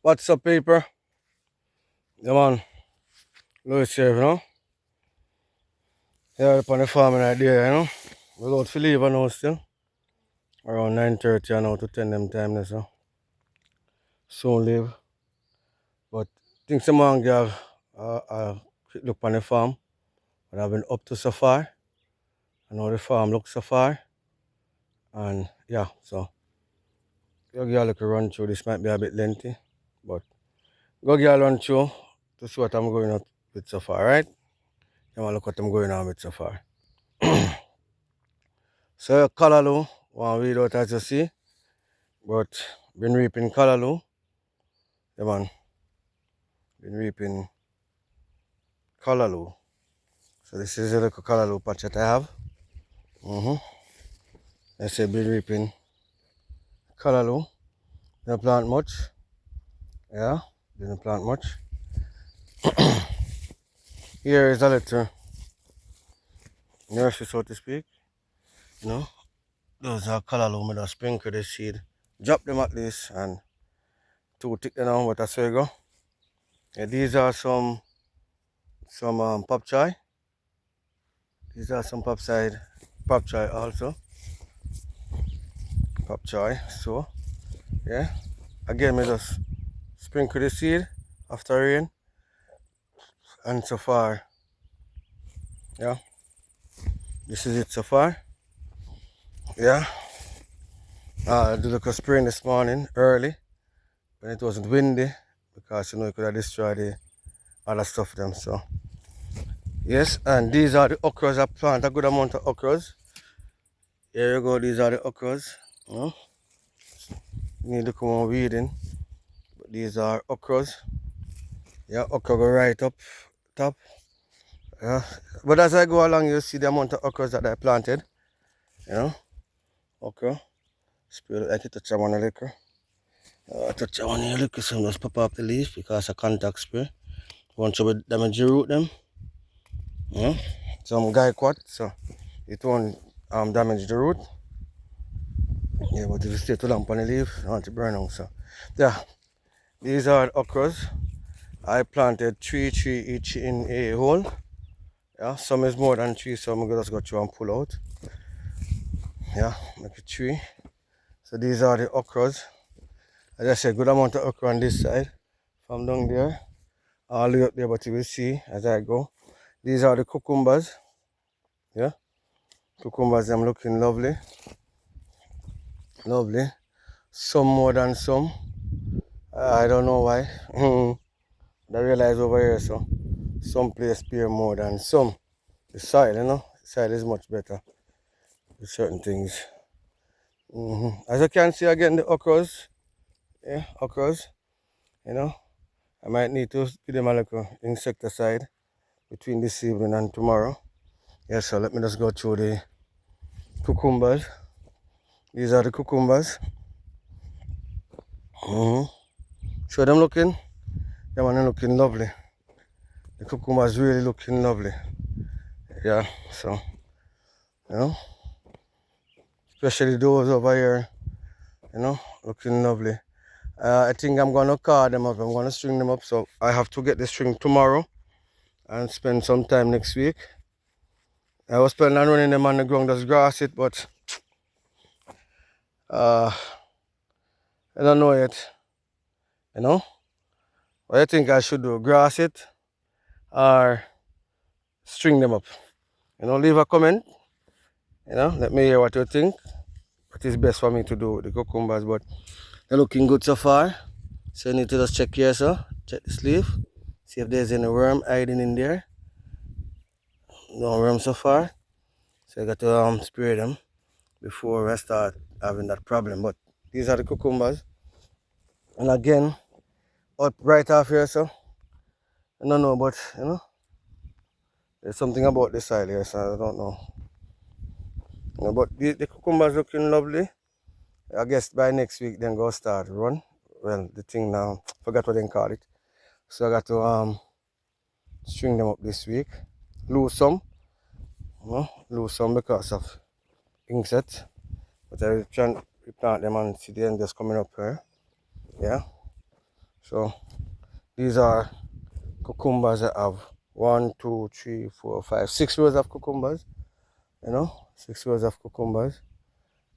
What's up, paper? Yeah, man. Louis here, you know. Yeah, up on the farm right there, you know. We're about to leave now still. Around 9:30 I know to 10 them time now, so soon leave. But think someone give a quick look on the farm. But I've been up to so far. I know the farm looks so far. And yeah, so go give a little run through. This might be a bit lengthy. But go give a run through to see what I'm going up with so far, right? You want to look what I'm going on with so far. So Callaloo, one weed out as you see. But been reaping Callaloo. Yeah, man. Been reaping Callaloo. So this is a little Callaloo patch that I have. I say been reaping Callaloo. Didn't plant much. Yeah, didn't plant much. Here is a little nursery, so to speak. You know, those are Callaloo. I sprinkle the seed. Drop them at least and two tick them down, but that's where you go. Yeah, these are some pop chai. These are some pop chai also. Pop chai. So yeah. Again, me just sprinkle the seed after rain, and so far, yeah, this is it so far. Yeah, I did a spraying this morning early when it wasn't windy because you know it could have destroyed the other stuff them. So yes, and these are the okras. I plant a good amount of okras. Here you go. These are the okras. You need to come on weeding, but these are okras. Yeah, okra go right up top. Yeah, but as I go along, you see the amount of okras that I planted. You know, okra. Spray, I can touch that one a little. Touch that one a little, so just pop off the leaf because a contact spray. Want to damage the root them. Yeah. Some guy quat, so it won't damage the root. Yeah, but if you stay too long on the leaf, you want to burn out. So yeah, these are okras. I planted three each in a hole. Yeah, some is more than three, so I'm gonna just go through and pull out. Yeah, make it three. So these are the okras. As I said, good amount of okra on this side. From down there all the way up there, but you will see as I go. These are the cucumbers. Yeah, cucumbers, I'm looking lovely. Lovely. Some more than some. I don't know why. I realize over here, so some place bear more than some. The soil, you know, the soil is much better with certain things. As you can see again, the okras, yeah, okras, you know, I might need to give them a little insecticide between this evening and tomorrow. Yeah, so let me just go through the cucumbers. These are the cucumbers. Show them looking. Them are looking lovely. The cucumbers really looking lovely. Yeah, so you know, especially those over here, you know, looking lovely. I think I'm gonna card them up. I'm gonna string them up. So I have to get the string tomorrow and spend some time next week. I was planning on running them on the ground, just grass it, but I don't know yet. You know, what I think I should do, grass it or string them up. You know, leave a comment. You know, let me hear what you think. What is best for me to do with the cucumbers, but they're looking good so far. So you need to just check here, so check the sleeve, see if there's any worm hiding in there. No worm so far. So I got to spray them before I start having that problem. But these are the cucumbers. And again, up right off here, so I don't know, but you know, there's something about the soil here, so I don't know. You know, but the cucumbers looking lovely. I guess by next week then go start run. Well, the thing now, forgot what they call it. So I got to string them up this week. Lose some, you know, lose some because of inset. But I will try and replant them and see the end just coming up here. Yeah. So these are cucumbers. I have 1, 2, 3, 4, 5, 6 rows of cucumbers. 6 rows of cucumbers.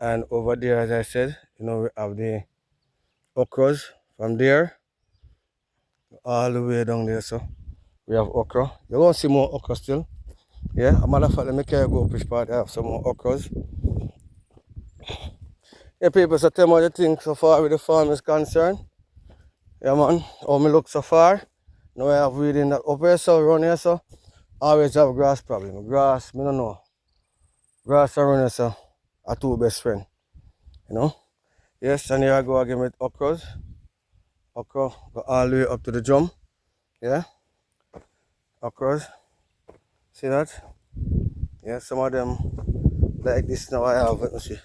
And over there, as I said, we have the okras from there all the way down there. So we have okra. You're gonna see more okra still. Yeah, a matter of fact, let me carry go up which part I have some more okras. Yeah, people, so tell me what you think so far with the farm is concerned. Yeah, man, how me look so far. Now I have weeding that up here, so around here, so always have grass problem. Grass, me don't know. Grass around here, so are two best friend. Yes, and here I go again with okras. Okra go all the way up to the drum. Yeah, okras. See that? Yeah, some of them like this now I have, let me see.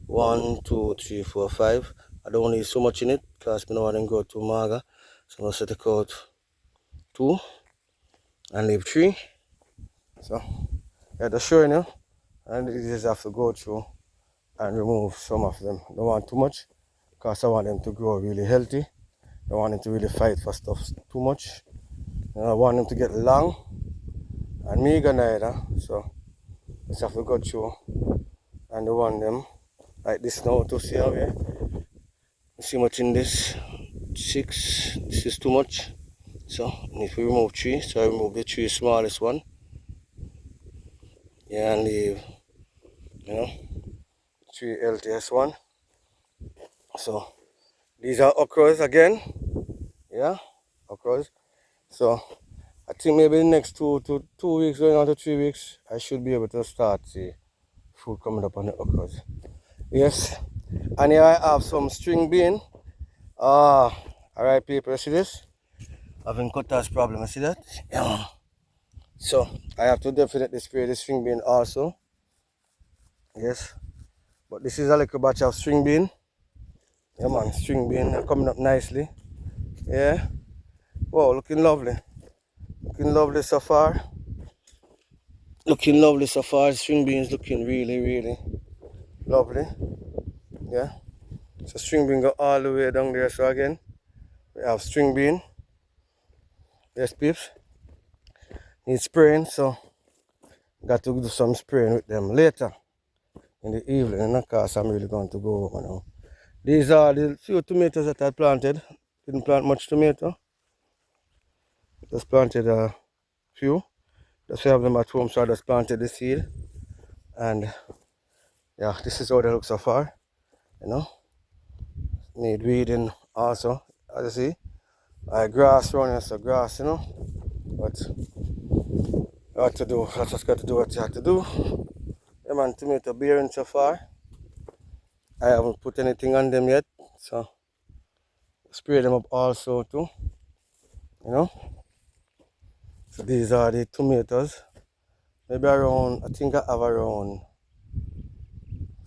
1, 2, 3, 4, 5. I don't need so much in it because I don't want to go too maga. So I'm going to take out 2 and leave 3. So yeah, just showing you. And you just have to go through and remove some of them. Don't want too much because I want them to grow really healthy. Don't want them to really fight for stuff too much. I want them to get long and meager neither. So just have to go through and the one them like this now to see how here. See much in this 6. This is too much. So I need to remove 3. So I remove the 3 smallest one. Yeah, and leave 3 LTS one. So these are okras again. Yeah, okras. So I think maybe the next 2 weeks, going on to 3 weeks, I should be able to start see food coming up on the okras. Yes, and here I have some string bean. Alright people, see this? Having cutters problem, you see that? Yeah. So I have to definitely spray the string bean also. Yes. But this is a little batch of string bean. Yeah man, string bean coming up nicely. Yeah. Wow, looking lovely. Looking lovely so far. Looking lovely so far. String beans looking really, really lovely. Yeah. So string bean go all the way down there. So again, we have string bean. Yes, peeps. Need spraying, so got to do some spraying with them later in the evening, because I'm really going to go home now. These are the few tomatoes that I planted. Didn't plant much tomato. Just planted a few. Just have them at home, so I just planted the seed. And yeah, this is how they look so far. Need weeding also, as you see. Grass running, so grass, But what to do? I just got to do what you have to do. Yeah man, tomato bearing so far. I haven't put anything on them yet, so spray them up also too. So these are the tomatoes. Maybe around, I think I have around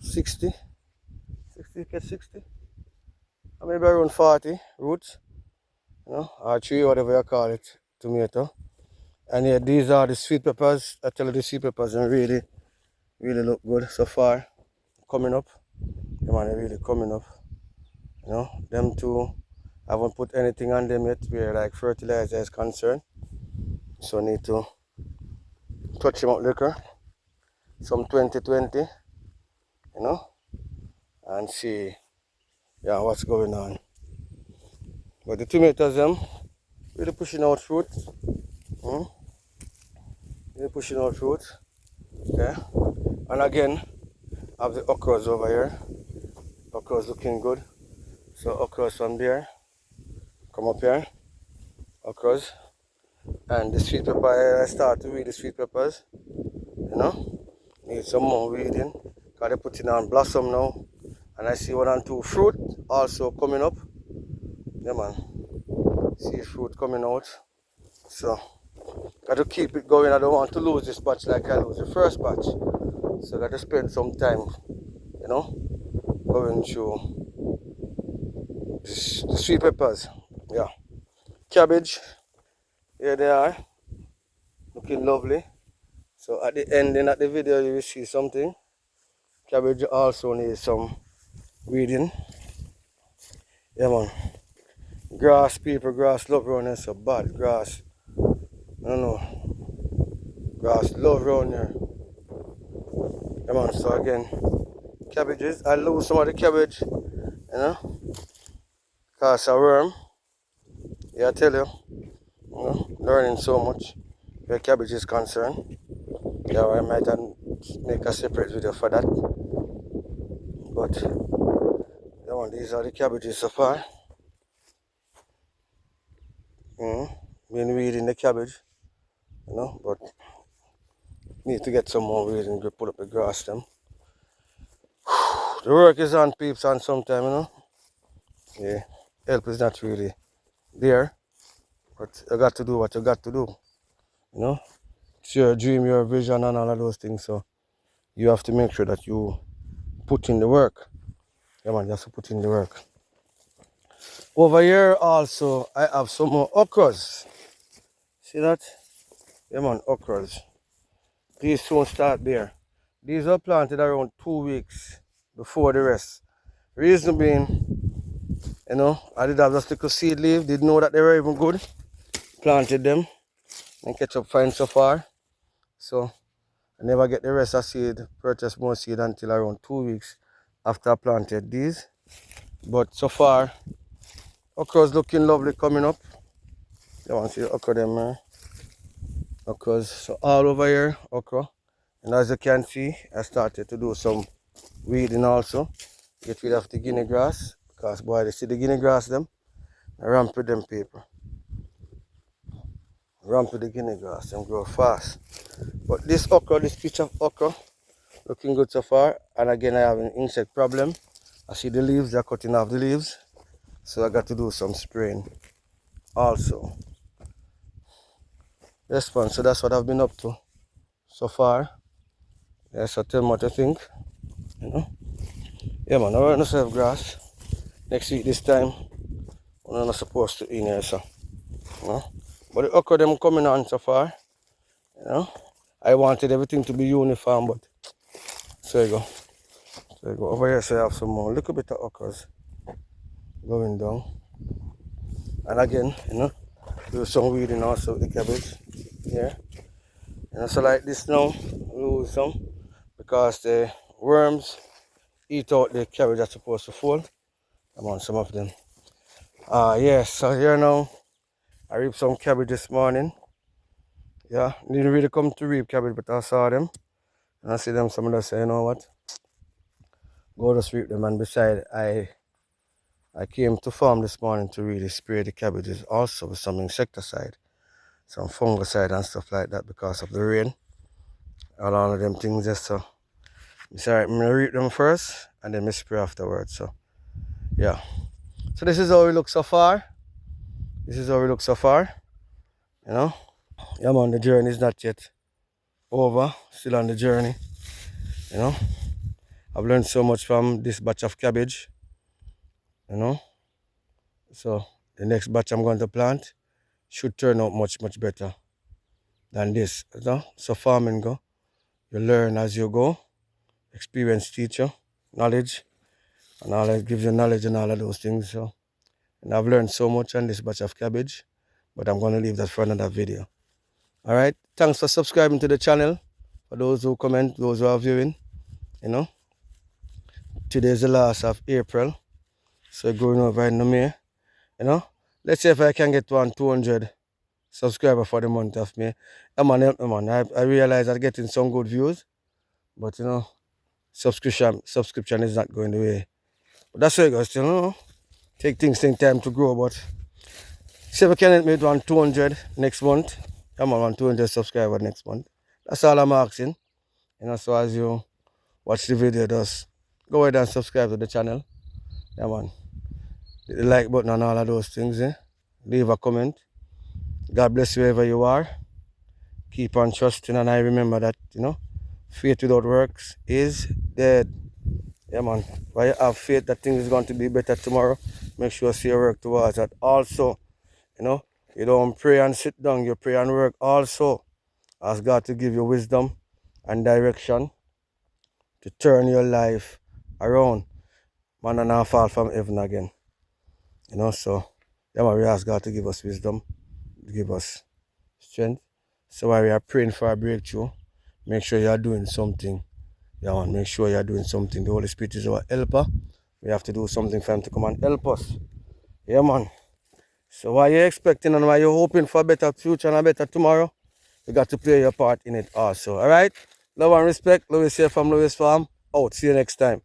60, 60, or maybe around 40 roots, or tree, whatever you call it, tomato. And yeah, these are the sweet peppers. I tell you, the sweet peppers are really, really look good so far. Coming up, yeah man, they're really coming up. Them two, I haven't put anything on them yet where like fertilizer is concerned. So need to touch them up liquor, some 2020, and see, yeah, what's going on. But the tomatoes, really pushing out fruit. Really pushing out fruit. Okay. And again, I have the okras over here. Okras looking good. So okras from there. Come up here. Okras. And the sweet pepper, I start to weed the sweet peppers. Need some more weeding. Because they're putting on blossom now. And I see 1 and 2 fruit also coming up. Yeah man. See fruit coming out. So got to keep it going. I don't want to lose this batch like I lose the first batch. So got to spend some time, going through the sweet peppers. Yeah. Cabbage. Here they are. Looking lovely. So at the ending of the video you will see something. Cabbage also needs some weeding. Yeah man. Grass people, grass love around here so bad. Grass, I don't know. Grass love around here. Come on, so again, cabbages. I lose some of the cabbage, cause a worm. Yeah, I tell you, learning so much where cabbage is concerned. Yeah, I might make a separate video for that. But these are the cabbages so far. Been weeding the cabbage, but need to get some more weeding to put up the grass them. The work is on peeps on sometime, Yeah, help is not really there, but you got to do what you got to do, you know. It's your dream, your vision, and all of those things. So you have to make sure that you put in the work. Yeah, man, you have to put in the work. Over here also, I have some more okras. See that? Yeah, man, okras. These soon start there. These are planted around 2 weeks before the rest. Reason being, I did have just little seed leaf, didn't know that they were even good. Planted them and catch up fine so far. So I never get the rest of seed, purchase more seed until around 2 weeks after I planted these. But so far, okras looking lovely coming up. You want to see the okra them, man? Okras, so all over here, okra. And as you can see, I started to do some weeding also. Get rid of the guinea grass, because boy, they see the guinea grass them, I ramp with them people. Ramp with the guinea grass, them grow fast. But this okra, this pitch of okra, looking good so far. And again, I have an insect problem. I see the leaves, they're cutting off the leaves. So I got to do some spraying also. Yes, man, so that's what I've been up to so far. Yeah, so tell me what you think, Yeah, man, I want to serve grass. Next week this time, I'm not supposed to in here, so, But the okra them coming on so far, I wanted everything to be uniform, but so you go. So you go over here, so I have some more little bit of okras going down. And again, do some weeding also with the cabbage. Yeah. So like this now, lose some because the worms eat out the cabbage that's supposed to fall. I'm on some of them. Yes, so here now, I reaped some cabbage this morning. Yeah, didn't really come to reap cabbage, but I saw them. And I see them, some of them say, you know what? Go to reap them. And beside, I came to farm this morning to really spray the cabbages also with some insecticide, some fungicide and stuff like that because of the rain. All of them things just so. I'm gonna reap them first and then I spray afterwards. So yeah. So this is how we look so far. This is how we look so far. Yeah, man, the journey is not yet over. Still on the journey. I've learned so much from this batch of cabbage. So the next batch I'm going to plant should turn out much, much better than this. So farming go. You learn as you go. Experience teacher, knowledge, and all that gives you knowledge and all of those things. So, and I've learned so much on this batch of cabbage, but I'm going to leave that for another video. All right. Thanks for subscribing to the channel. For those who comment, those who are viewing, today is the last of April, so going over in the May. Let's see if I can get to 200 subscriber for the month of May. Man, I realize I'm getting some good views, but subscription is not going the way. But that's why it goes, take time to grow, but see if I can make 200 next month. I'm on 200 subscribers next month. That's all I'm asking. So as you watch the video, just go ahead and subscribe to the channel. Yeah, man. Hit the like button and all of those things, Leave a comment. God bless you wherever you are. Keep on trusting, and I remember that, faith without works is dead. Yeah, man. While you have faith that things is going to be better tomorrow, make sure you work towards that. Also, you don't pray and sit down, you pray and work also. Ask God to give you wisdom and direction to turn your life around. Man, and not fall from heaven again. So Yeah, man, we ask God to give us wisdom, to give us strength. So while we are praying for a breakthrough, make sure you are doing something. Yeah, man, make sure you are doing something. The Holy Spirit is our helper. We have to do something for Him to come and help us. Yeah, man. So what you expecting and what you hoping for a better future and a better tomorrow, you got to play your part in it also. Alright? Love and respect. Louis here from Louis Farm. Out. See you next time.